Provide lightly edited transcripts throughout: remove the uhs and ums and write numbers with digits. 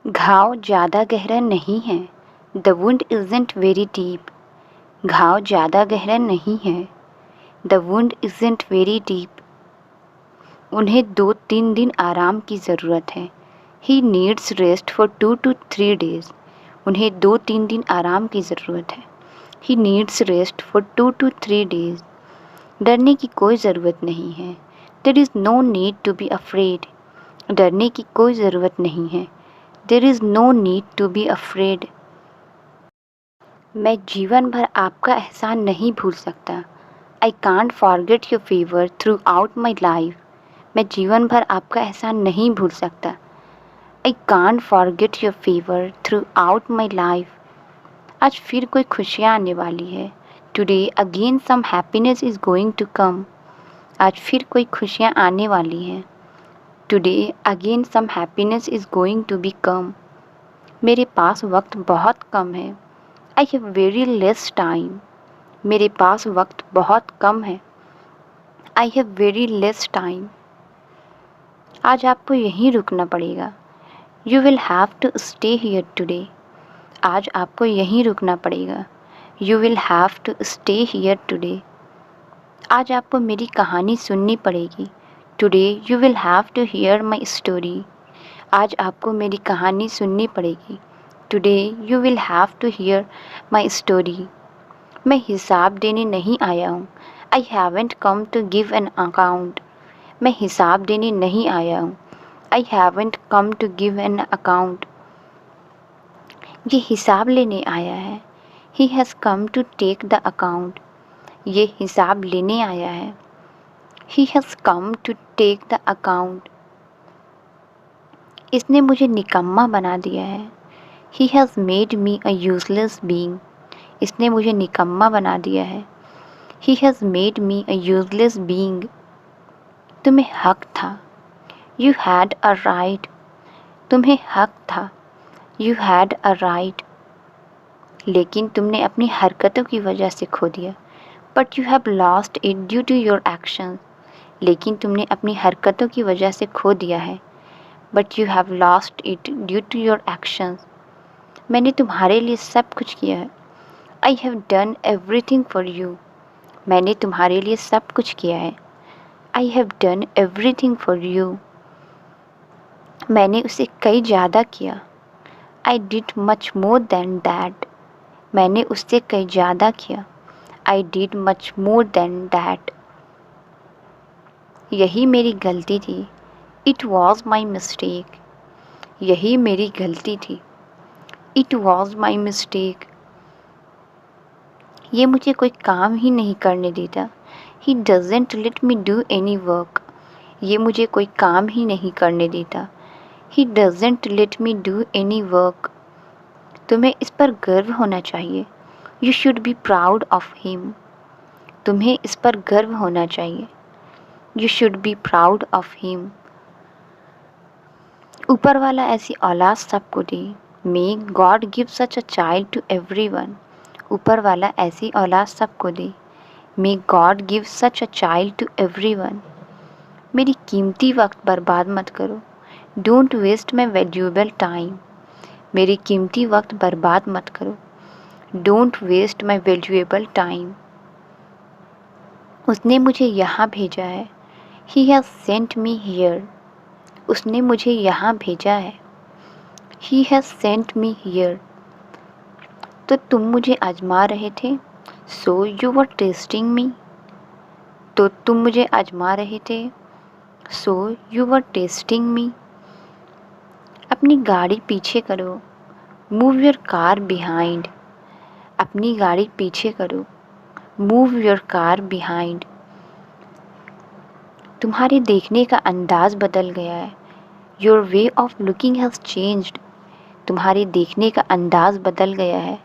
घाव ज़्यादा गहरा नहीं है, the wound isn't very deep. घाव ज़्यादा गहरा नहीं है, the wound isn't very deep. उन्हें 2-3 दिन आराम की ज़रूरत है, he needs rest for 2 to 3 days। उन्हें 2-3 दिन आराम की ज़रूरत है, he needs rest for 2 to 3 days। डरने की कोई ज़रूरत नहीं है, there is no need to be afraid. डरने की कोई ज़रूरत नहीं है, there is no need to be afraid. मैं जीवन भर आपका एहसान नहीं भूल सकता, I can't forget your favour throughout my life. मैं जीवन भर आपका एहसान नहीं भूल सकता, I can't forget your favour throughout my life. आज फिर कोई खुशियाँ आने वाली है, today again some happiness is going to come. आज फिर कोई खुशियाँ आने वाली हैं, today again some happiness is going to be come. मेरे पास वक्त बहुत कम है, I have very less time. मेरे पास वक्त बहुत कम है, I have very less time. आज आपको यहीं रुकना पड़ेगा, you will have to stay here today. आज आपको यहीं रुकना पड़ेगा, you will have to stay here today. आज आपको मेरी कहानी सुननी पड़ेगी, today you will have to hear my story. आज आपको मेरी कहानी सुननी पड़ेगी, today you will have to hear my story. मैं हिसाब देने नहीं आया हूँ, I haven't come to give an account. मैं हिसाब देने नहीं आया हूँ, I haven't come to give an account. ये हिसाब लेने आया है, he has come to take the account. ये हिसाब लेने आया है, he has come to take the account. इसने मुझे निकम्मा बना दिया है, he has made me a useless being. इसने मुझे निकम्मा बना दिया है, he has made me a useless being. तुम्हें हक था, यू हैड अ राइट। तुम्हें हक था, यू हैड अ राइट। लेकिन तुमने अपनी हरकतों की वजह से खो दिया, but you have lost it due to your action. लेकिन तुमने अपनी हरकतों की वजह से खो दिया है, but you have lost it due to your action. मैंने तुम्हारे लिए सब कुछ किया है, I have done everything for you. मैंने तुम्हारे लिए सब कुछ किया है, I have done everything for you. मैंने उसे कई ज़्यादा किया, I did much more than that. मैंने उससे कई ज़्यादा किया, I did much more than that. यही मेरी गलती थी, इट वॉज माई मिस्टेक। यही मेरी गलती थी, इट वॉज माई मिस्टेक। ये मुझे कोई काम ही नहीं करने देता, he doesn't let me do any work. ये मुझे कोई काम ही नहीं करने देता, he doesn't let me do any work. तुम्हें इस पर गर्व होना चाहिए, you should be proud of him. तुम्हें इस पर गर्व होना चाहिए, you should be proud of him. ऊपर वाला ऐसी औलाद सबको दे, may God give such a child to everyone. ऊपर वाला ऐसी औलाद सबको दे, may God give such a child to everyone. मेरी कीमती वक्त बर्बाद मत करो, don't waste my valuable time. मेरी कीमती वक्त बर्बाद मत करो, don't waste my valuable time. उसने मुझे यहाँ भेजा है, he has sent me here. उसने मुझे यहाँ भेजा है, he has sent me here. तो तुम मुझे आजमा रहे थे, सो यू वर टेस्टिंग मी। तो तुम मुझे आजमा रहे थे, सो यू वर टेस्टिंग मी। अपनी गाड़ी पीछे करो, मूव योर कार बिहाइंड। अपनी गाड़ी पीछे करो, मूव योर कार बिहाइंड। तुम्हारे देखने का अंदाज़ बदल गया है, your way of looking has changed. तुम्हारे देखने का अंदाज़ बदल गया है,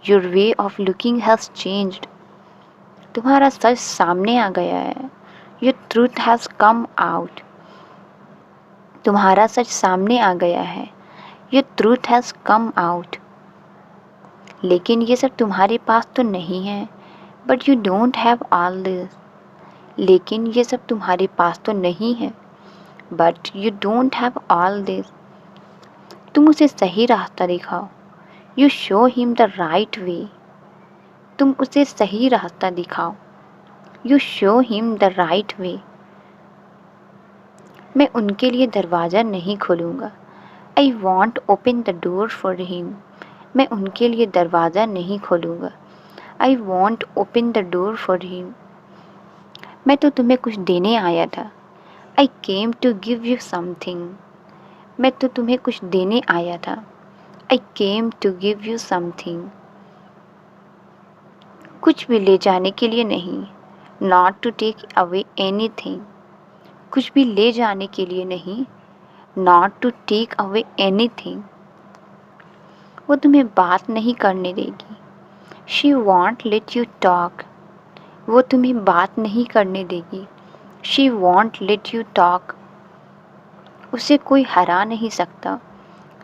your way of looking has changed. तुम्हारा सच सामने आ गया है, your truth has come out. तुम्हारा सच सामने आ गया है, your truth has come out. लेकिन ये सब तुम्हारे पास तो नहीं है, but you don't have all this. लेकिन ये सब तुम्हारे पास तो नहीं है, but you don't have all this. तुम उसे सही रास्ता दिखाओ। You show him the right way. तुम उसे सही रास्ता दिखाओ। You show him the right way. मैं उनके लिए दरवाज़ा नहीं खोलूँगा। I won't open the door for him. मैं उनके लिए दरवाज़ा नहीं खोलूँगा। I won't open the door for him. मैं तो तुम्हें कुछ देने आया था। I came to give you something. मैं तो तुम्हें कुछ देने आया था। I came to give you something. कुछ भी ले जाने के लिए नहीं। Not to take away anything. कुछ भी ले जाने के लिए नहीं। Not to take away anything. वो तुम्हें बात नहीं करने देगी। She won't let you talk. वो तुम्हें बात नहीं करने देगी। She won't let you talk. उसे कोई हरा नहीं सकता।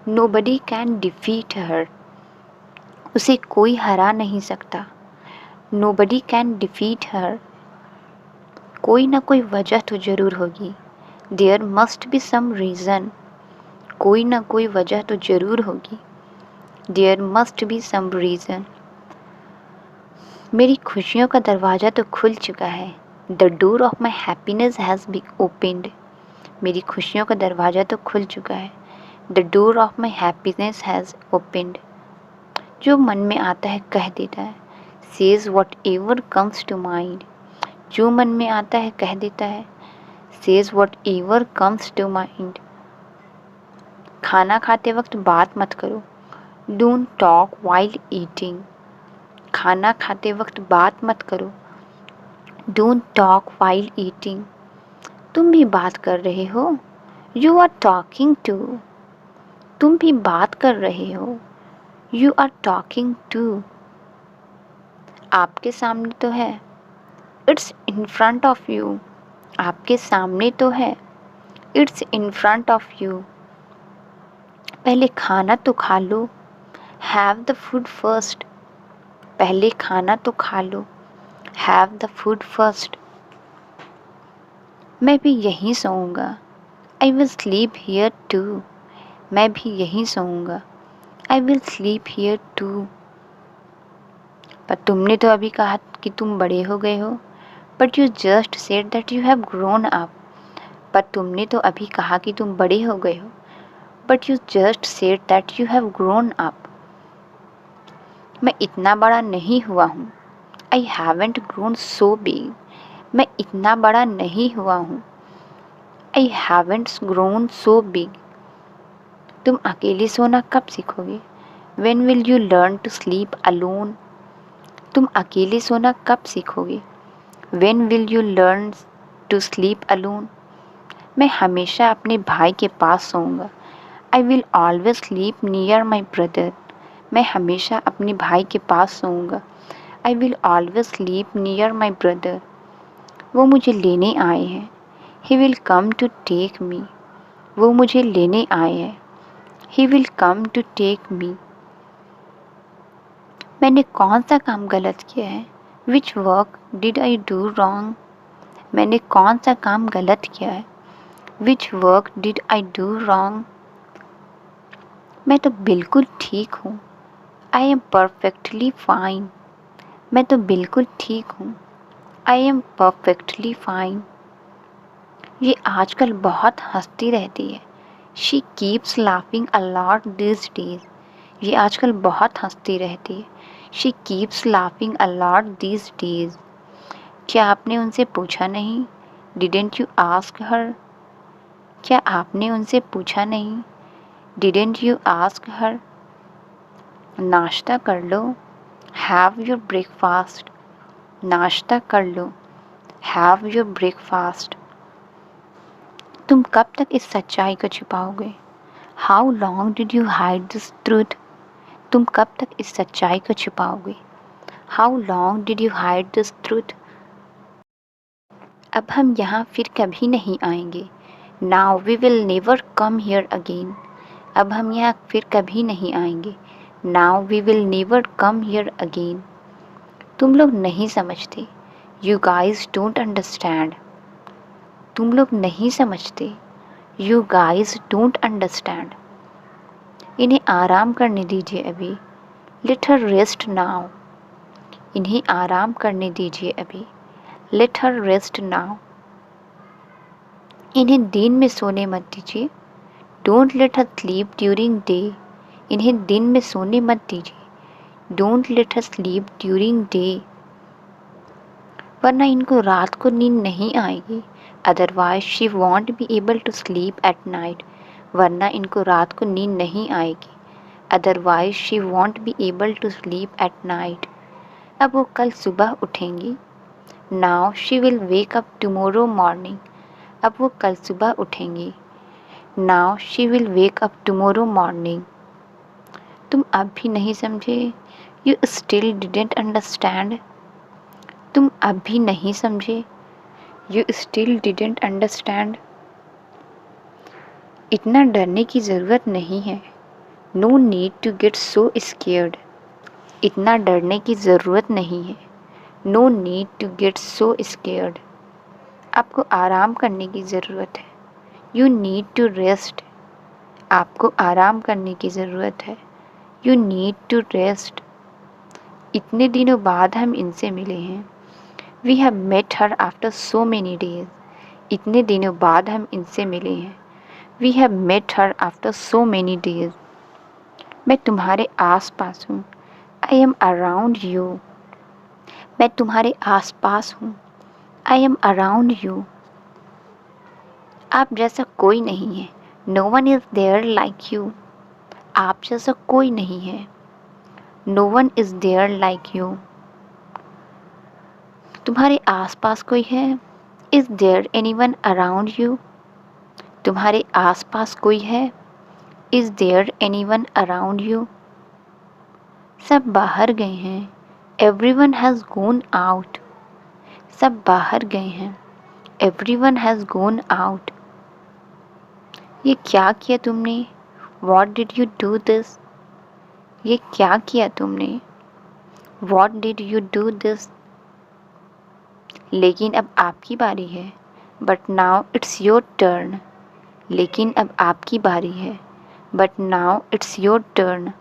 Nobody can defeat her. उसे कोई हरा नहीं सकता। नोबडी कैन डिफीट हर। कोई ना कोई वजह तो ज़रूर होगी। There must be some reason. कोई ना कोई वजह तो ज़रूर होगी। There must be some reason. मेरी खुशियों का दरवाज़ा तो खुल चुका है। The door of my happiness has been opened. मेरी खुशियों का दरवाज़ा तो खुल चुका है। The door of my happiness has opened. जो मन में आता है कह देता है। Says whatever comes to mind. जो मन में आता है कह देता है। Says whatever comes to mind. खाना खाते वक्त बात मत करो। Don't talk while eating. खाना खाते वक्त बात मत करो। Don't talk while eating. तुम भी बात कर रहे हो। You are talking too. तुम भी बात कर रहे हो। You are talking too. आपके सामने तो है। It's in front of you. आपके सामने तो है। It's in front of you. पहले खाना तो खा लो। Have the food first. पहले खाना तो खा लो। Have the food first. मैं भी यहीं सोऊंगा। I will sleep here too. मैं भी यहीं सोऊंगा। I will sleep here too. पर तुमने तो अभी कहा कि तुम बड़े हो गए हो। But you just said that you have grown up. पर तुमने तो अभी कहा कि तुम बड़े हो गए हो। But you just said that you have grown up. मैं इतना बड़ा नहीं हुआ हूँ। I haven't grown so big. मैं इतना बड़ा नहीं हुआ हूँ। I haven't grown so big. तुम अकेले सोना कब सीखोगे। When will you learn to sleep alone? तुम अकेले सोना कब सीखोगे। When will you learn to sleep alone? मैं हमेशा अपने भाई के पास सोऊंगा। I will always sleep near my brother. मैं हमेशा अपने भाई के पास सोऊंगा। I will always sleep near my brother. वो मुझे लेने आए हैं। He will come to take me. वो मुझे लेने आए हैं। He will come to take me. मैंने कौन सा काम गलत किया है। Which work did I do wrong? मैंने कौन सा काम गलत किया है। Which work did I do wrong? मैं तो बिल्कुल ठीक हूँ। I am perfectly fine. मैं तो बिल्कुल ठीक हूँ। I am perfectly fine. ये आजकल बहुत हंसती रहती है। She keeps laughing a lot these days. ये आजकल बहुत हंसती रहती है। She keeps laughing a lot these days. क्या आपने उनसे पूछा नहीं। Didn't you ask her? क्या आपने उनसे पूछा नहीं। Didn't you ask her? नाश्ता कर लो। Have your breakfast. नाश्ता कर लो। Have your breakfast. तुम कब तक इस सच्चाई को छुपाओगे। How long did you hide this truth? तुम कब तक इस सच्चाई को छुपाओगे। How long did you hide this truth? अब हम यहाँ फिर कभी नहीं आएंगे। Now we will never come here again. अब हम यहाँ फिर कभी नहीं आएंगे। Now we will never come here again. तुम लोग नहीं समझते। You guys don't understand. तुम लोग नहीं समझते। You guys don't understand. इन्हें आराम करने दीजिए अभी। Let her rest now. इन्हें आराम करने दीजिए अभी। Let her rest now. इन्हें दिन में सोने मत दीजिए। Don't let her sleep during day. इन्हें दिन में सोने मत दीजिए। Don't let her sleep during day. वरना इनको रात को नींद नहीं आएगी। Otherwise she won't be able to sleep at night. वरना इनको रात को नींद नहीं आएगी। Otherwise she won't be able to sleep at night. अब वो कल सुबह उठेंगी। Now she will wake up tomorrow morning. अब वो कल सुबह उठेंगी। Now she will wake up tomorrow morning. तुम अब भी नहीं समझे। You still didn't understand. तुम अब भी नहीं समझे। You still didn't understand. इतना डरने की ज़रूरत नहीं है। No need to get so scared. इतना डरने की ज़रूरत नहीं है। No need to get so scared. आपको आराम करने की ज़रूरत है। You need to rest. आपको आराम करने की ज़रूरत है। You need to rest. इतने दिनों बाद हम इनसे मिले हैं। We have met her after so many days. इतने दिनों बाद हम इनसे मिले हैं। We have met her after so many days. मैं तुम्हारे आस पास हूँ। I am around you. मैं तुम्हारे आस पास हूँ। I am around you. आप जैसा कोई नहीं है। No one is there like you. आप जैसा कोई नहीं है। No one is there like you. तुम्हारे आस पास कोई है। Is there anyone around you. तुम्हारे आस पास कोई है। Is there anyone around you. सब बाहर गए हैं। Everyone has gone out. सब बाहर गए हैं। Everyone has gone out. ये क्या किया तुमने। What did you do this. ये क्या किया तुमने। What did you do this. लेकिन अब आपकी बारी है। But now it's your turn. लेकिन अब आपकी बारी है। But now it's your turn.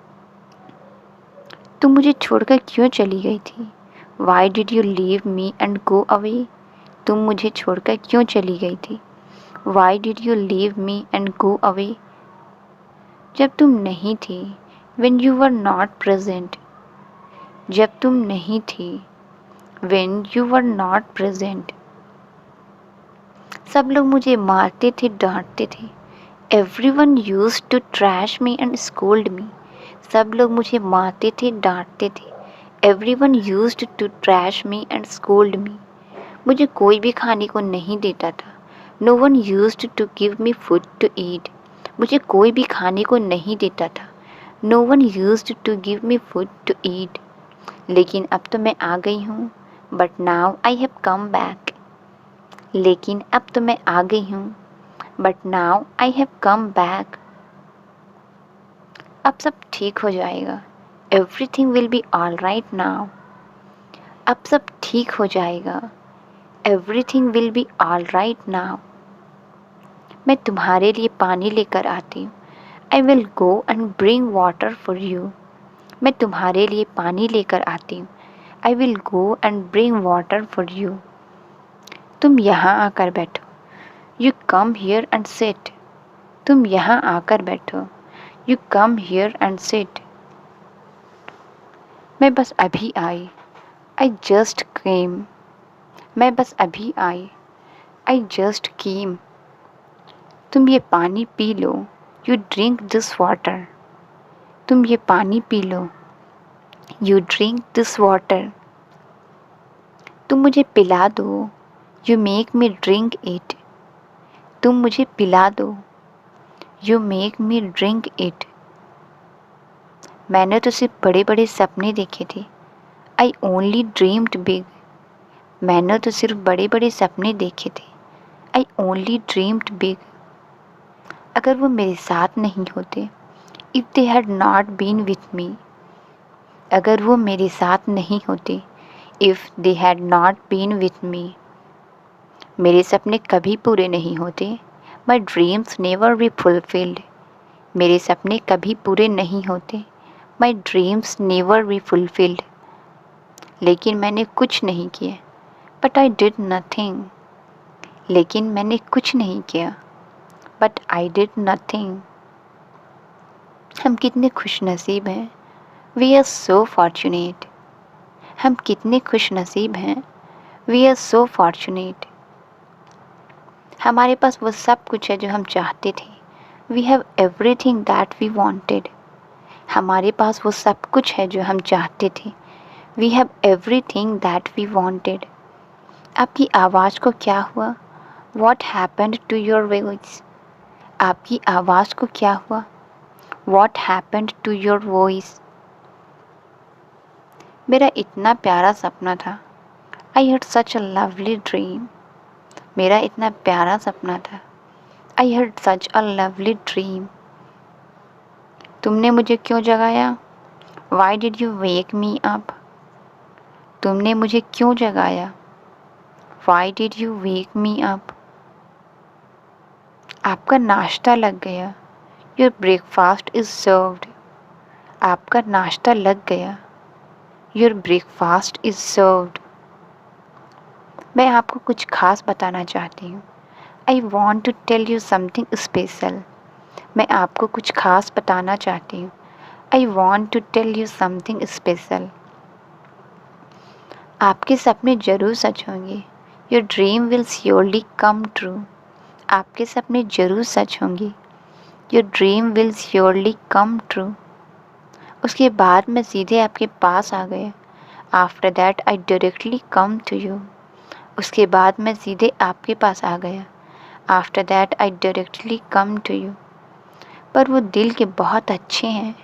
तुम मुझे छोड़कर क्यों चली गई थी। Y did you leave me and go away. तुम मुझे छोड़कर क्यों चली गई थी। Y did you leave me and go away. जब तुम नहीं थी। when you were not present। जब तुम नहीं थी। when you were not present। सब लोग मुझे मारते थे डांटते थे। everyone used to trash me and scold me। सब लोग मुझे मारते थे डांटते थे। everyone used to trash me and scold me। मुझे कोई भी खाने को नहीं देता था। no one used to give me food to eat। मुझे कोई भी खाने को नहीं देता था। no one used to give me food to eat। लेकिन अब तो मैं आ गई हूँ। but now I have come back। लेकिन अब तो मैं आ गई हूँ। but now I have come back। अब सब ठीक हो जाएगा। everything will be all right now। अब सब ठीक हो जाएगा। everything will be all right now। मैं तुम्हारे लिए पानी लेकर आती हूँ। I will go and bring water for you। मैं तुम्हारे लिए पानी लेकर आती हूँ। I will go and bring water for you। तुम यहाँ आकर बैठो। You come here and sit। तुम यहाँ आकर बैठो। You come here and sit। मैं बस अभी आई। I just came। मैं बस अभी आई। I just came। तुम ये पानी P low. You drink this water। तुम ये पानी P low. You drink this water। तुम मुझे पिला दो। You make me drink it। तुम मुझे पिला दो। You make me drink it। मैंने तो सिर्फ बड़े बड़े सपने देखे थे। I only dreamed big। मैंने तो सिर्फ बड़े बड़े सपने देखे थे। I only dreamed big। अगर वो मेरे साथ नहीं होते। If they had not been with me। अगर वो मेरे साथ नहीं होते। If they had not been with me। मेरे सपने कभी पूरे नहीं होते। My dreams never be fulfilled। मेरे सपने कभी पूरे नहीं होते, my dreams never be fulfilled. लेकिन मैंने कुछ नहीं किया, बट आई डिड नथिंग। लेकिन मैंने कुछ नहीं किया, बट आई डिड नथिंग। हम कितने खुश नसीब हैं, वी आर सो फॉर्चुनेट। हम कितने खुश नसीब हैं, वी आर सो फॉर्चुनेट। हमारे पास वो सब कुछ है जो हम चाहते थे, we have everything that we wanted. हमारे पास वो सब कुछ है जो हम चाहते थे, we have everything that we wanted. आपकी आवाज़ को क्या हुआ, what happened to your voice. आपकी आवाज़ को क्या हुआ, what happened to your voice. मेरा इतना प्यारा सपना था, I had such a lovely dream. मेरा इतना प्यारा सपना था, I had such a lovely dream. तुमने मुझे क्यों जगाया, why did you wake me up. तुमने मुझे क्यों जगाया, why did you wake me up. आपका नाश्ता लग गया, योर ब्रेकफास्ट इज़ सर्व्ड। आपका नाश्ता लग गया, योर ब्रेकफास्ट इज़ सर्व्ड। मैं आपको कुछ खास बताना चाहती हूँ, I want to tell you something special. मैं आपको कुछ खास बताना चाहती हूँ, I want to tell you something special. आपके सपने ज़रूर सच होंगे, your dream will surely come true. आपके सपने ज़रूर सच होंगे, your dream will surely come true. उसके बाद मैं सीधे आपके पास आ गया, after that I directly come to you. उसके बाद मैं सीधे आपके पास आ गया, after that I directly come to you. पर वो दिल के बहुत अच्छे हैं,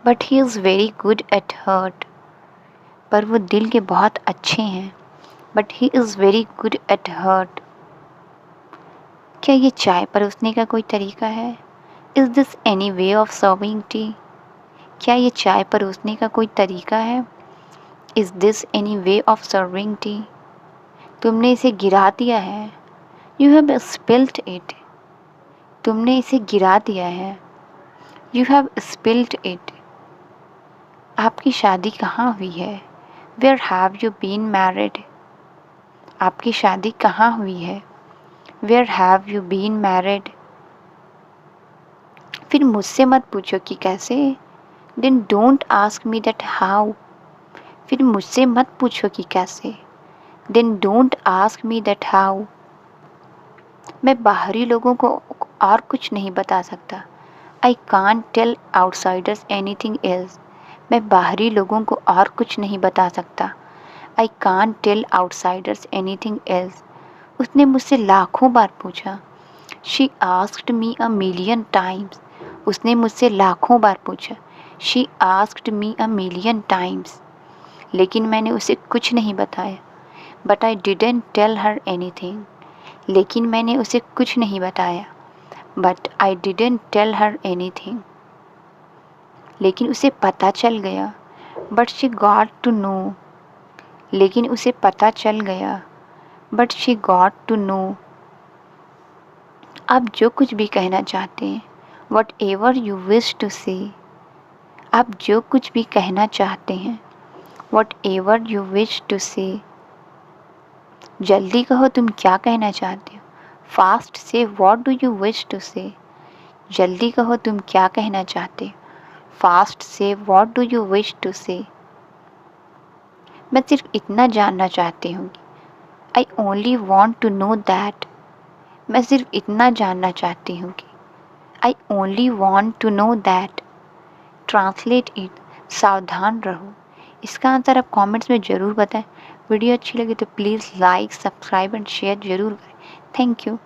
but he is very good at heart. पर वो दिल के बहुत अच्छे हैं, but he is very good at heart. क्या ये चाय परोसने का कोई तरीका है, is this any way of serving tea. क्या ये चाय परोसने का कोई तरीका है, is this any way of serving tea. तुमने इसे गिरा दिया है, यू हैव स्पिल्ड इट। तुमने इसे गिरा दिया है, यू हैव स्पिल्ड इट। आपकी शादी कहाँ हुई है, where have you been married. आपकी शादी कहाँ हुई है, where have you been married. फिर मुझसे मत पूछो कि कैसे, then don't ask me that how. फिर मुझसे मत पूछो कि कैसे, then don't ask me that how. मैं बाहरी लोगों को और कुछ नहीं बता सकता, I can't tell outsiders anything else. मैं बाहरी लोगों को और कुछ नहीं बता सकता, I can't tell outsiders anything else. उसने मुझसे लाखों बार पूछा, she asked me a million times. उसने मुझसे लाखों बार पूछा, she asked me a million times. लेकिन मैंने उसे कुछ नहीं बताया, but I didn't tell her anything. लेकिन मैंने उसे कुछ नहीं बताया, but I didn't tell her anything. लेकिन उसे पता चल गया, but she got to know. लेकिन उसे पता चल गया, but she got to know. आप जो कुछ भी कहना चाहते हैं, whatever you wish to say. आप जो कुछ भी कहना चाहते हैं, whatever you wish to say. जल्दी कहो तुम क्या कहना चाहते हो, fast say what do you wish to say. जल्दी कहो तुम क्या कहना चाहते हो, fast say what do you wish to say. मैं सिर्फ इतना जानना चाहती हूँ, I only want to know that. मैं सिर्फ इतना जानना चाहती हूँ कि I only want to know that. Translate it, सावधान रहो। इसका आंसर आप कमेंट्स में ज़रूर बताएं। वीडियो अच्छी लगी तो please like, subscribe and share ज़रूर करें। Thank you.